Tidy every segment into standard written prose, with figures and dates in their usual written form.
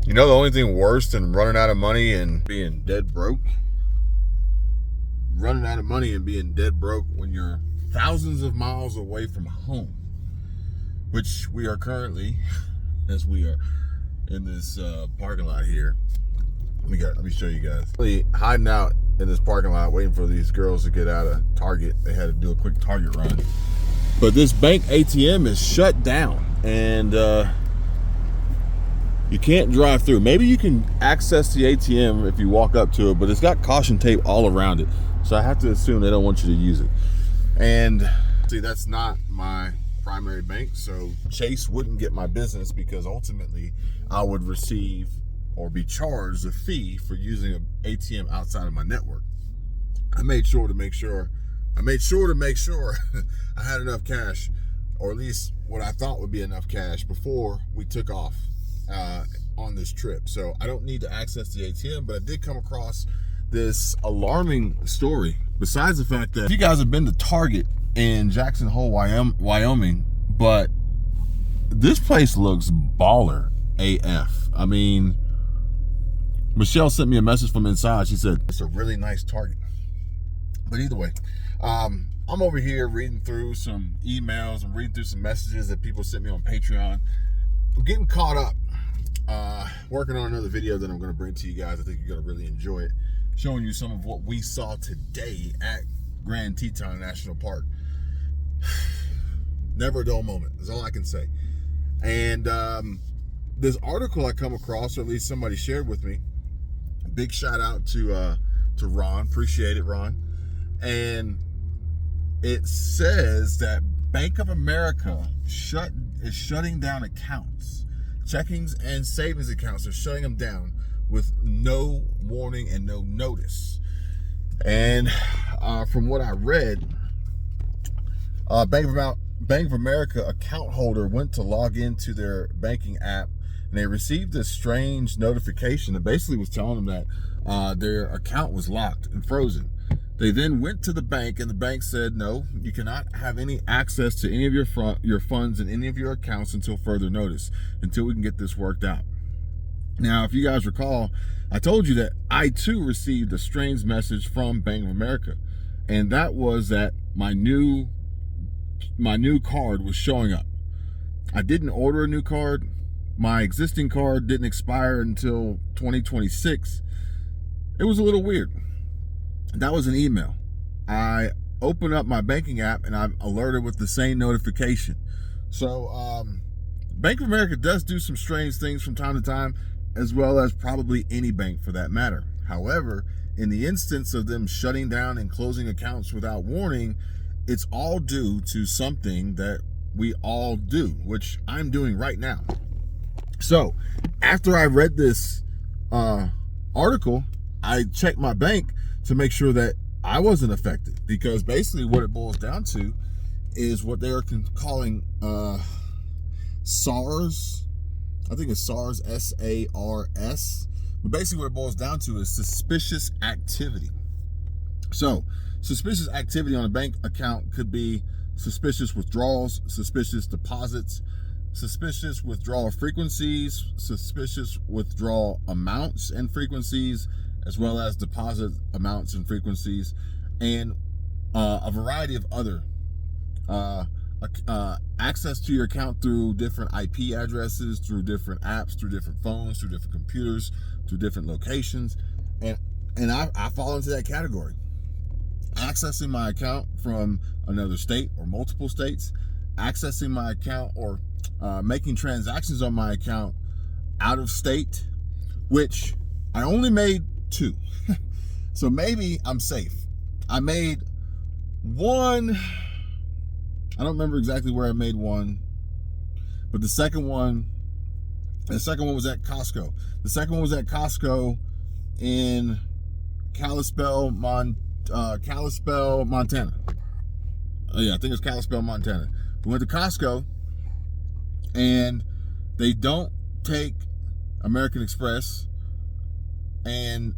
You know the only thing worse than running out of money and being dead broke? Running out of money and being dead broke when you're thousands of miles away from home, which we are currently, as we are in this parking lot here. Let me show you guys. Hiding out in this parking lot, waiting for these girls to get out of Target. They had to do a quick Target run. But this bank ATM is shut down, and you can't drive through. Maybe you can access the ATM if you walk up to it, but it's got caution tape all around it. So I have to assume they don't want you to use it. And see, that's not my primary bank, so Chase wouldn't get my business because ultimately I would receive or be charged a fee for using an ATM outside of my network. I made sure to make sure I had enough cash, or at least what I thought would be enough cash before we took off on this trip. So I don't need to access the ATM, but I did come across this alarming story. Besides the fact that you guys have been to Target in Jackson Hole, Wyoming, but this place looks baller AF. I mean, Michelle sent me a message from inside. She said, it's a really nice Target. But either way, I'm over here reading through some emails and reading through some messages that people sent me on Patreon. I'm getting caught up, working on another video that I'm going to bring to you guys. I think you're going to really enjoy it, showing you some of what we saw today at Grand Teton National Park. Never a dull moment, is all I can say. And this article I come across, or at least somebody shared with me, big shout out to Ron, appreciate it, Ron. And it says that Bank of America is shutting down accounts. Checkings and savings accounts are shutting them down with no warning and no notice. And from what I read, Bank of America account holder went to log into their banking app, and they received this strange notification that basically was telling them that their account was locked and frozen. They then went to the bank, and the bank said, no, you cannot have any access to any of your funds and any of your accounts until further notice, until we can get this worked out. Now, if you guys recall, I told you that I too received a strange message from Bank of America, and that was that my new card was showing up. I didn't order a new card. My existing card didn't expire until 2026. It was a little weird. That was an email. I opened up my banking app and I'm alerted with the same notification. So Bank of America does do some strange things from time to time, as well as probably any bank for that matter. However, in the instance of them shutting down and closing accounts without warning, it's all due to something that we all do, which I'm doing right now. So after I read this article, I checked my bank to make sure that I wasn't affected, because basically what it boils down to is what they are calling SARS. I think it's SARS, S-A-R-S. But basically what it boils down to is suspicious activity. So suspicious activity on a bank account could be suspicious withdrawals, suspicious deposits, suspicious withdrawal frequencies, suspicious withdrawal amounts and frequencies, as well as deposit amounts and frequencies, and a variety of other access to your account through different IP addresses, through different apps, through different phones, through different computers, through different locations. And I fall into that category. Accessing my account from another state or multiple states, accessing my account or making transactions on my account out of state, which I only made 2. So maybe I'm safe. I made one, I don't remember exactly where I made one, but the second one was at Costco. The second one was at Costco in Kalispell, Montana. Yeah, I think it's Kalispell, Montana. We went to Costco, and they don't take American Express, and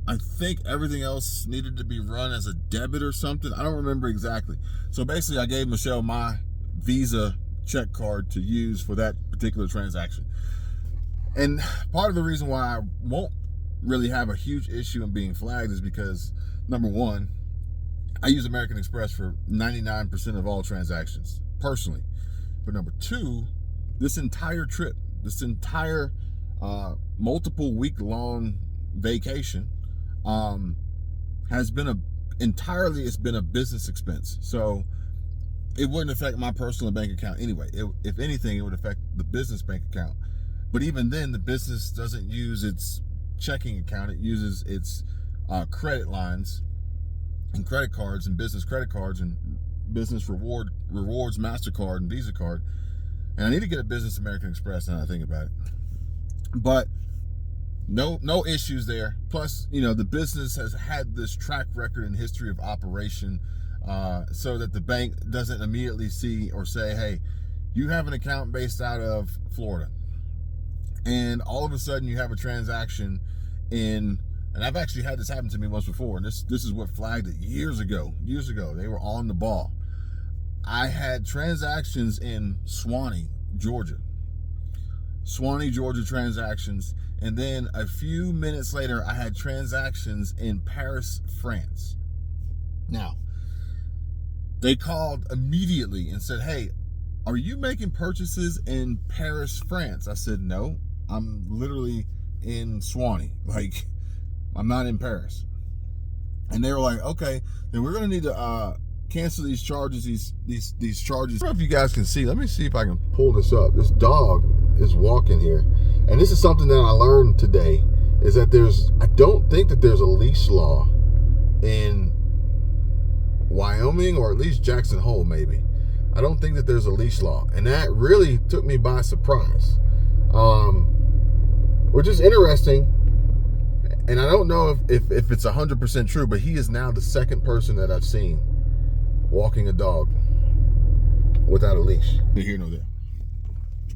I think everything else needed to be run as a debit or something. I don't remember exactly. So basically, I gave Michelle my Visa check card to use for that particular transaction. And part of the reason why I won't really have a huge issue in being flagged is because, number one, I use American Express for 99% of all transactions, personally. But number two, this entire trip, this entire multiple week-long vacation has been it's been a business expense. So it wouldn't affect my personal bank account anyway. If anything, it would affect the business bank account. But even then, the business doesn't use its checking account. It uses its credit lines and credit cards and business credit cards and business rewards, MasterCard and Visa card. And I need to get a business American Express now that I think about it. But no issues there. Plus, the business has had this track record and history of operation, so that the bank doesn't immediately see or say, hey, you have an account based out of Florida. And all of a sudden you have a transaction and I've actually had this happen to me once before, and this is what flagged it years ago. They were on the ball. I had transactions in Swanee, Georgia transactions, and then a few minutes later I had transactions in Paris, France. Now, they called immediately and said, hey, are you making purchases in Paris, France? I said, no, I'm literally in Swanee. Like, I'm not in Paris. And they were like, okay, then we're going to need to cancel these charges, these charges. I don't know if you guys can see. Let me see if I can pull this up. This dog is walking here. And this is something that I learned today, is that I don't think that there's a leash law in Wyoming, or at least Jackson Hole, maybe. I don't think that there's a leash law. And that really took me by surprise. Which is interesting. And I don't know if it's 100% true, but he is now the second person that I've seen walking a dog without a leash. Neither here nor there.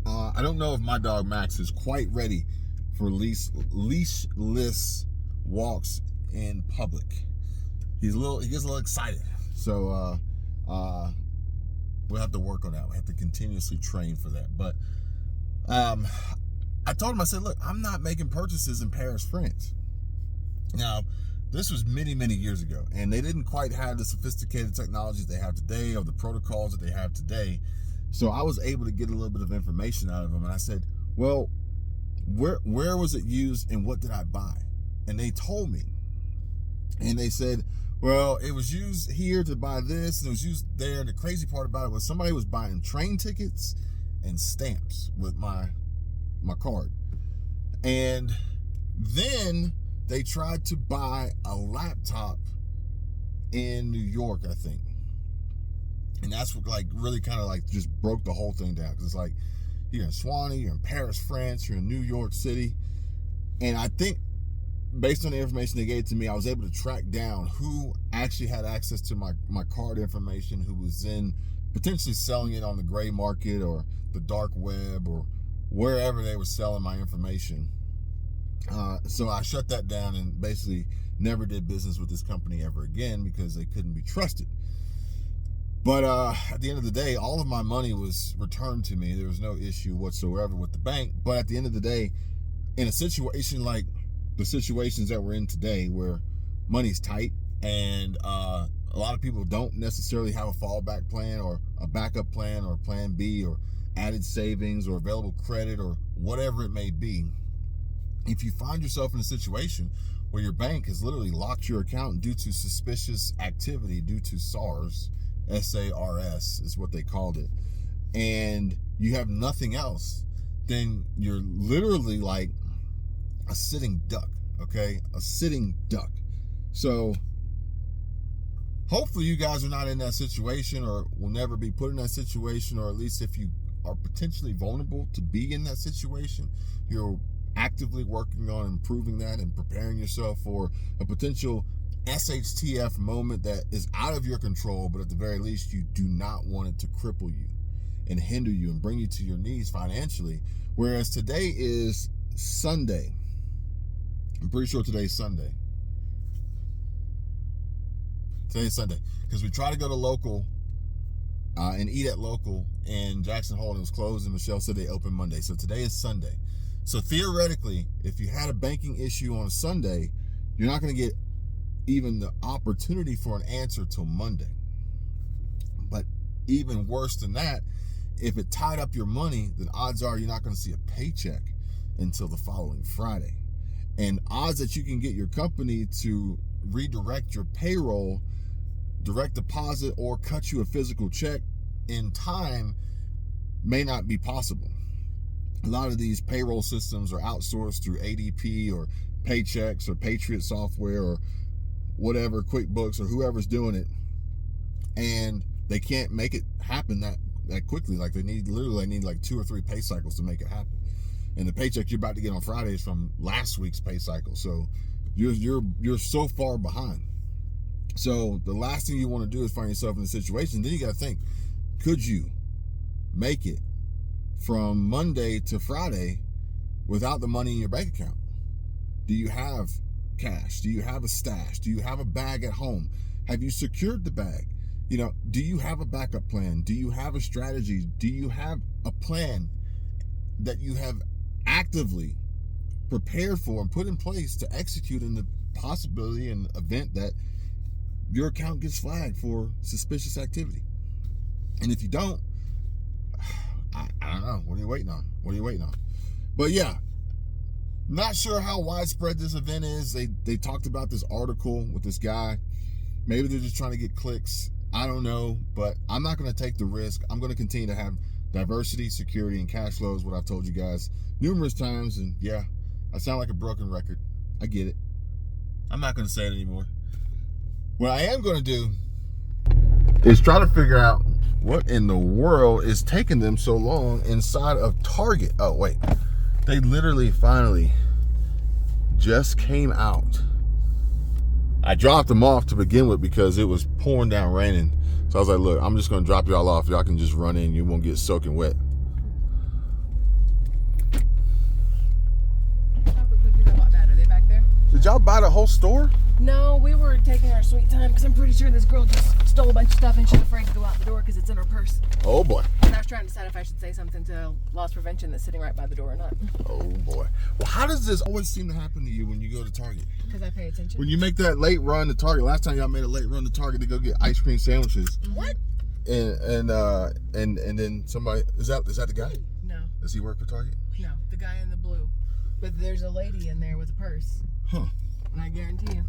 I don't know if my dog Max is quite ready for leashless walks in public. He gets a little excited. So we'll have to work on that. We have to continuously train for that. But I told him, I said, look, I'm not making purchases in Paris, France. Now, this was many, many years ago, and they didn't quite have the sophisticated technologies they have today or the protocols that they have today. So I was able to get a little bit of information out of them, and I said, well, where was it used and what did I buy? And they told me, and they said, well, it was used here to buy this, and it was used there. And the crazy part about it was somebody was buying train tickets and stamps with my card. And then they tried to buy a laptop in New York, I think. And that's what really kind of just broke the whole thing down. Because it's like, you're in Swanee, you're in Paris, France, you're in New York City. And I think based on the information they gave to me, I was able to track down who actually had access to my card information, who was then potentially selling it on the gray market or the dark web or wherever they were selling my information. So I shut that down and basically never did business with this company ever again because they couldn't be trusted. But at the end of the day, all of my money was returned to me. There was no issue whatsoever with the bank. But at the end of the day, in a situation like the situations that we're in today, where money's tight and a lot of people don't necessarily have a fallback plan or a backup plan or plan B or added savings or available credit or whatever it may be, if you find yourself in a situation where your bank has literally locked your account due to suspicious activity, due to SARS, S-A-R-S is what they called it, and you have nothing else, then you're literally like a sitting duck, okay? A sitting duck. So hopefully you guys are not in that situation or will never be put in that situation, or at least if you are potentially vulnerable to be in that situation, you're actively working on improving that and preparing yourself for a potential SHTF moment that is out of your control, but at the very least, you do not want it to cripple you and hinder you and bring you to your knees financially. Whereas today is Sunday. I'm pretty sure today's Sunday. Today's Sunday. Because we try to go to local and eat at local in Jackson Hole, and it was closed, and Michelle said they open Monday. So today is Sunday. So theoretically, if you had a banking issue on a Sunday, you're not going to get even the opportunity for an answer till Monday. But even worse than that, if it tied up your money, then odds are you're not going to see a paycheck until the following Friday. And odds that you can get your company to redirect your payroll, direct deposit, or cut you a physical check in time may not be possible. A lot of these payroll systems are outsourced through ADP or Paychecks or Patriot Software or whatever, QuickBooks or whoever's doing it, and they can't make it happen that quickly. Like they need like 2 or 3 pay cycles to make it happen. And the paycheck you're about to get on Friday is from last week's pay cycle, so you're so far behind. So the last thing you want to do is find yourself in a situation. Then you got to think, could you make it from Monday to Friday without the money in your bank account? Do you have cash? Do you have a stash? Do you have a bag at home? Have you secured the bag? You know, do you have a backup plan? Do you have a strategy? Do you have a plan that you have actively prepared for and put in place to execute in the possibility and event that your account gets flagged for suspicious activity? And if you don't, I don't know. What are you waiting on? What are you waiting on? But yeah, not sure how widespread this event is. They talked about this article with this guy. Maybe they're just trying to get clicks. I don't know, but I'm not going to take the risk. I'm going to continue to have diversity, security, and cash flow is what I've told you guys numerous times. And yeah, I sound like a broken record. I get it. I'm not going to say it anymore. What I am going to do is try to figure out what in the world is taking them so long inside of Target. Oh, wait. They literally finally just came out. I dropped them off to begin with because it was pouring down raining. So I was like, look, I'm just going to drop y'all off. Y'all can just run in. You won't get soaking wet. Chocolate cookies I bought that. Are they back there? Did y'all buy the whole store? No, we were taking our sweet time because I'm pretty sure this girl just stole a bunch of stuff and she's afraid to go out the door because it's in her purse. Oh, boy. And I was trying to decide if I should say something to loss prevention that's sitting right by the door or not. Oh, boy. Well, how does this always seem to happen to you when you go to Target? Because I pay attention. When you make that late run to Target, last time y'all made a late run to Target to go get ice cream sandwiches. What? And then somebody, is that the guy? No. Does he work for Target? No, the guy in the blue. But there's a lady in there with a purse. Huh. And I guarantee you,